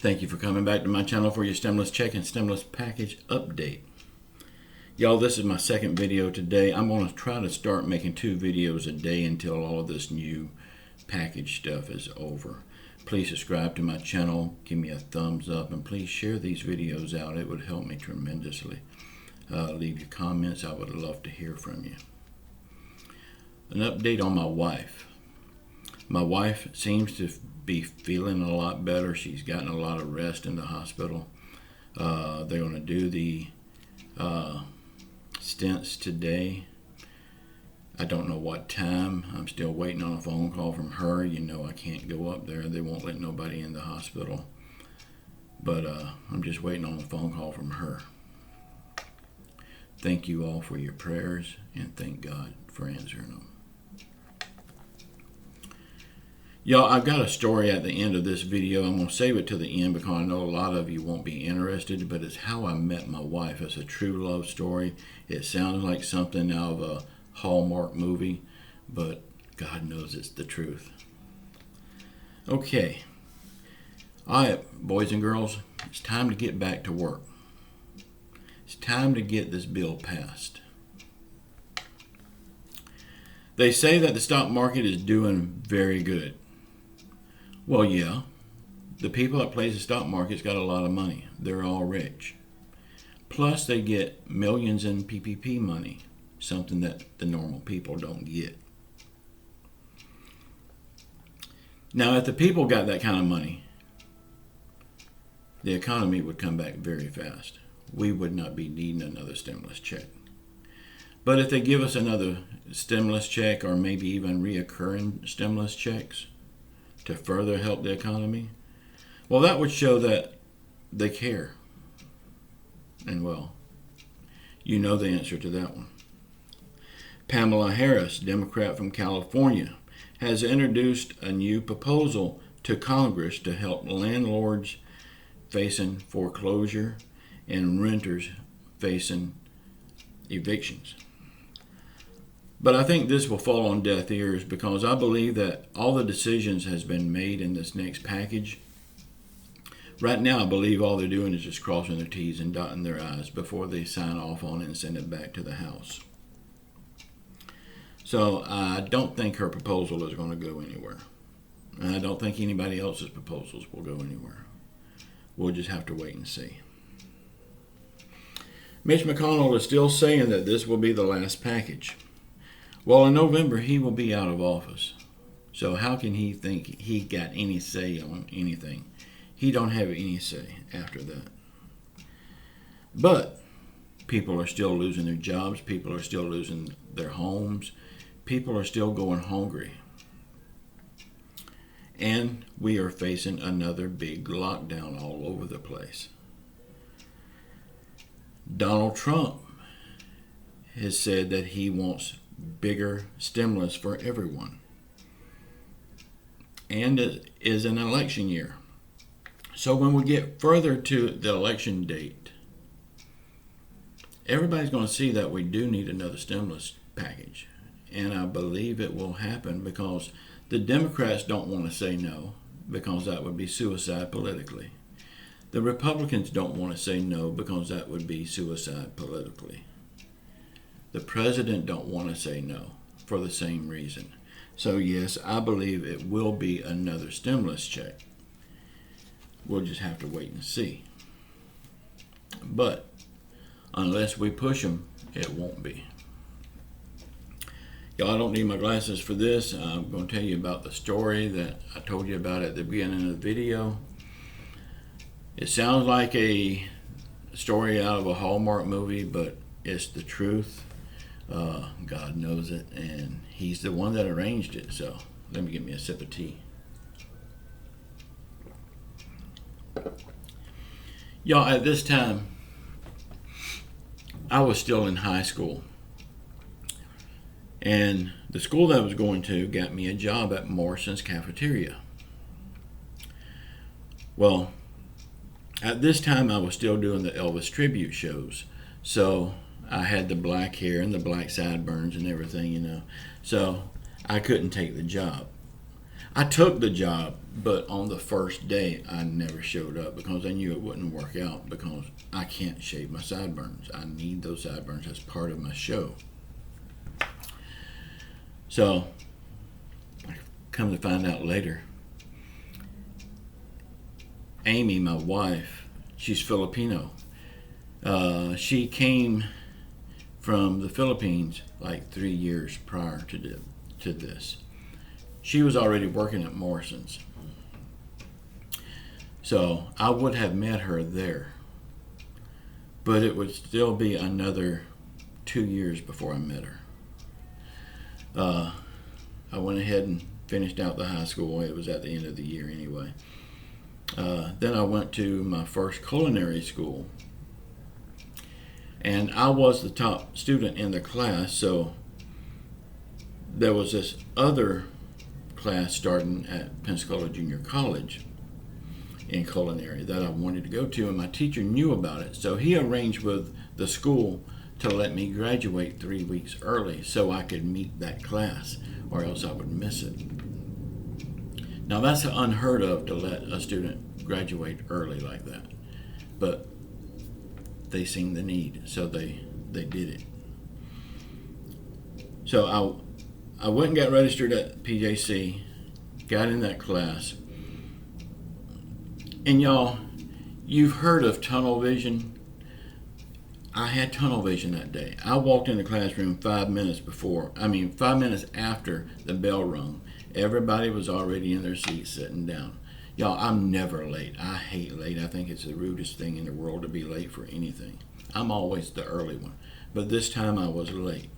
Thank you for coming back to my channel for your stimulus check and stimulus package update. Y'all, this is my second video today. I'm going to try to start making 2 videos a day until all of this new package stuff is over. Please subscribe to my channel, give me a thumbs up, and please share these videos out. It would help me tremendously. Leave your comments. I would love to hear from you. An update on my wife. My wife seems to be feeling a lot better. She's gotten a lot of rest in the hospital. They're going to do the stents today. I don't know what time. I'm still waiting on a phone call from her. You know I can't go up there. They won't let nobody in the hospital. But I'm just waiting on a phone call from her. Thank you all for your prayers, and thank God for answering them. Y'all, I've got a story at the end of this video. I'm going to save it to the end because I know a lot of you won't be interested, but it's how I met my wife. It's a true love story. It sounds like something out of a Hallmark movie, but God knows it's the truth. Okay. All right, boys and girls, it's time to get back to work. It's time to get this bill passed. They say that the stock market is doing very good. Well, yeah, the people that play the stock market's got a lot of money. They're all rich. Plus, they get millions in PPP money, something that the normal people don't get. Now, if the people got that kind of money, the economy would come back very fast. We would not be needing another stimulus check. But if they give us another stimulus check, or maybe even reoccurring stimulus checks to further help the economy, well, that would show that they care. And well, you know the answer to that one. Pamela Harris, Democrat from California, has introduced a new proposal to Congress to help landlords facing foreclosure and renters facing evictions. But I think this will fall on deaf ears because I believe that all the decisions has been made in this next package. Right now, I believe all they're doing is just crossing their T's and dotting their I's before they sign off on it and send it back to the House. So I don't think her proposal is going to go anywhere. And I don't think anybody else's proposals will go anywhere. We'll just have to wait and see. Mitch McConnell is still saying that this will be the last package. Well, in November, he will be out of office. So how can he think he got any say on anything? He don't have any say after that. But people are still losing their jobs. People are still losing their homes. People are still going hungry. And we are facing another big lockdown all over the place. Donald Trump has said that he wants bigger stimulus for everyone. And it is an election year. So when we get further to the election date, everybody's going to see that we do need another stimulus package. And I believe it will happen because the Democrats don't want to say no, because that would be suicide politically. The Republicans don't want to say no because that would be suicide politically. The president don't want to say no for the same reason. So yes, I believe it will be another stimulus check. We'll just have to wait and see. But unless we push them, it won't be. Y'all, I don't need my glasses for this. I'm going to tell you about the story that I told you about at the beginning of the video. It sounds like a story out of a Hallmark movie, but it's the truth. God knows it, and he's the one that arranged it. So let me get me a sip of tea. Y'all, at this time, I was still in high school. And the school that I was going to got me a job at Morrison's cafeteria. Well, at this time, I was still doing the Elvis tribute shows. So I had the black hair and the black sideburns and everything, you know. So I couldn't take the job. I took the job, but on the first day, I never showed up because I knew it wouldn't work out because I can't shave my sideburns. I need those sideburns as part of my show. So, I come to find out later, Amy, my wife, she's Filipino. She came from the Philippines like 3 years prior to this. She was already working at Morrison's. So I would have met her there. But it would still be another 2 years before I met her. I went ahead and finished out the high school. It was at the end of the year anyway. Then I went to my first culinary school. And I was the top student in the class, so there was this other class starting at Pensacola Junior College in culinary that I wanted to go to, and my teacher knew about it, so he arranged with the school to let me graduate 3 weeks early so I could meet that class, or else I would miss it. Now that's unheard of, to let a student graduate early like that, but they seen the need, so they did it. So I went and got registered at PJC, got in that class. And y'all, you've heard of tunnel vision. I had tunnel vision that day. I walked in the classroom 5 minutes after the bell rung. Everybody was already in their seats sitting down. Y'all, I'm never late. I hate late. I think it's the rudest thing in the world to be late for anything. I'm always the early one. But this time I was late.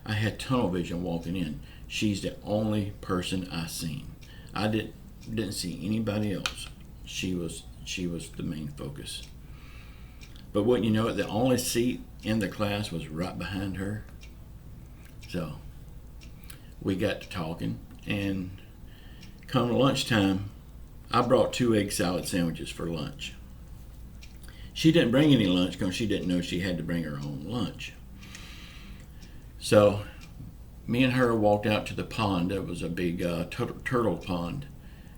I had tunnel vision walking in. She's the only person I seen. I didn't see anybody else. She was the main focus. But wouldn't you know it, the only seat in the class was right behind her. So we got to talking, and come lunchtime, I brought 2 egg salad sandwiches for lunch. She didn't bring any lunch because she didn't know she had to bring her own lunch. So me and her walked out to the pond. There was a big turtle pond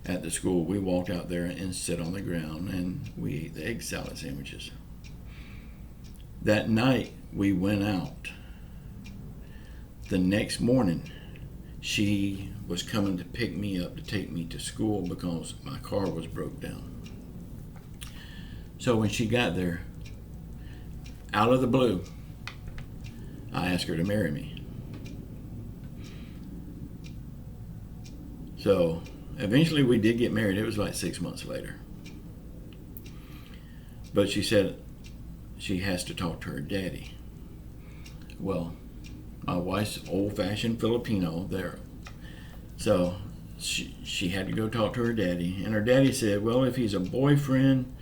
at the school. We walked out there and sit on the ground, and we ate the egg salad sandwiches. That night we went out. The next morning she was coming to pick me up to take me to school because my car was broke down. So when she got there, out of the blue, I asked her to marry me. So eventually we did get married. It was like 6 months later. But she said she has to talk to her daddy. Well, my wife's old-fashioned Filipino there. So she had to go talk to her daddy. And her daddy said, well, if he's a boyfriend,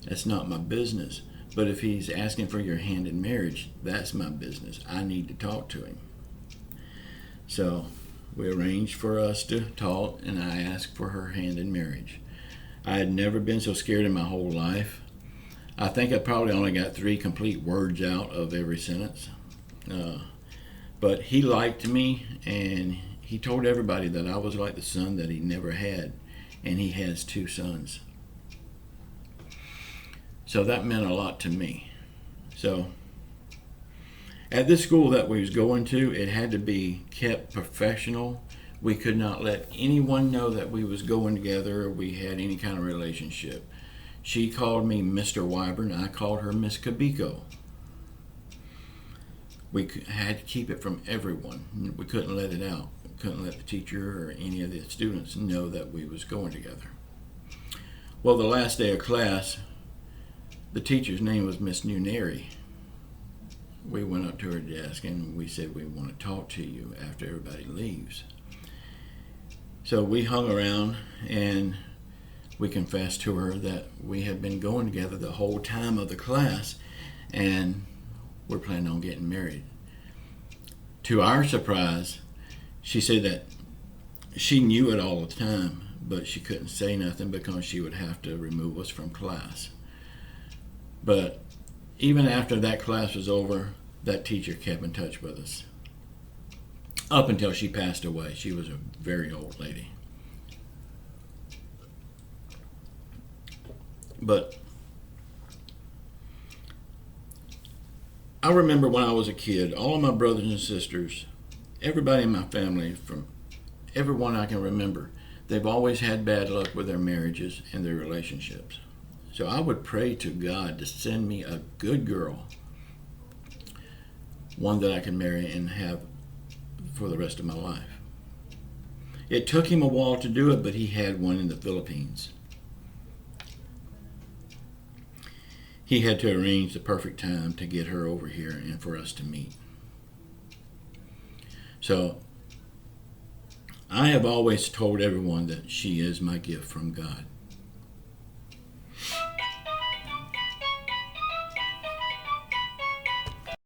that's not my business. But if he's asking for your hand in marriage, that's my business. I need to talk to him. So we arranged for us to talk, and I asked for her hand in marriage. I had never been so scared in my whole life. I think I probably only got 3 complete words out of every sentence. But he liked me, and he told everybody that I was like the son that he never had, and he has 2 sons. So that meant a lot to me. So at this school that we was going to, it had to be kept professional. We could not let anyone know that we was going together or we had any kind of relationship. She called me Mr. Weyburn. I called her Miss Kabiko. We had to keep it from everyone. We couldn't let it out. We couldn't let the teacher or any of the students know that we was going together. Well, the last day of class, the teacher's name was Miss Nuneri. We went up to her desk and we said, we want to talk to you after everybody leaves. So we hung around and we confessed to her that we had been going together the whole time of the class and we're planning on getting married. To our surprise, she said that she knew it all the time, but she couldn't say nothing because she would have to remove us from class. But even after that class was over, that teacher kept in touch with us. Up until she passed away. She was a very old lady. But I remember when I was a kid, all of my brothers and sisters, everybody in my family, from everyone I can remember, they've always had bad luck with their marriages and their relationships. So I would pray to God to send me a good girl, one that I can marry and have for the rest of my life. It took him a while to do it, but he had one in the Philippines. He had to arrange the perfect time to get her over here and for us to meet. So I have always told everyone that she is my gift from God.